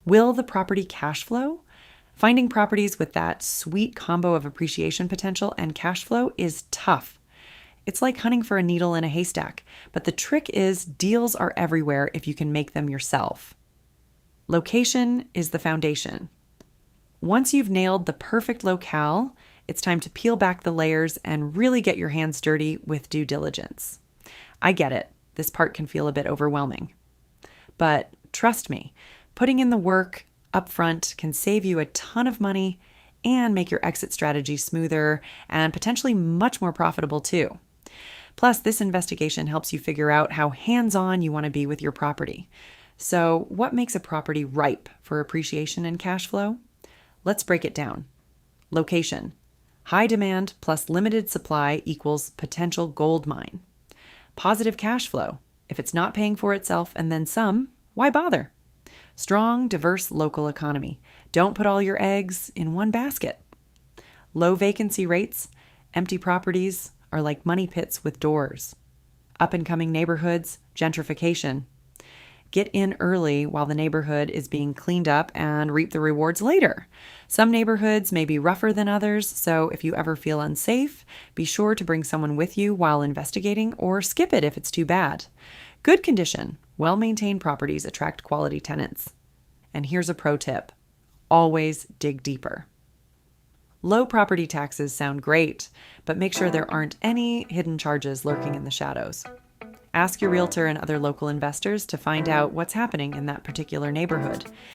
Will the property cash flow? Finding properties with that sweet combo of appreciation potential and cash flow is tough. It's like hunting for a needle in a haystack, but the trick is deals are everywhere if you can make them yourself. Location is the foundation. Once you've nailed the perfect locale, it's time to peel back the layers and really get your hands dirty with due diligence. I get it. This part can feel a bit overwhelming. But trust me, putting in the work upfront can save you a ton of money and make your exit strategy smoother and potentially much more profitable too. Plus, this investigation helps you figure out how hands-on you want to be with your property. So, what makes a property ripe for appreciation and cash flow? Let's break it down. Location. High demand plus limited supply equals potential gold mine. Positive cash flow. If it's not paying for itself and then some, why bother? Strong, diverse local economy. Don't put all your eggs in one basket. Low vacancy rates. Empty properties are like money pits with doors. Up-and-coming neighborhoods. Gentrification. Get in early while the neighborhood is being cleaned up and reap the rewards later. Some neighborhoods may be rougher than others, so if you ever feel unsafe, be sure to bring someone with you while investigating or skip it if it's too bad. Good condition, well-maintained properties attract quality tenants. And here's a pro tip. Always dig deeper. Low property taxes sound great, but make sure there aren't any hidden charges lurking in the shadows. Ask your realtor and other local investors to find out what's happening in that particular neighborhood.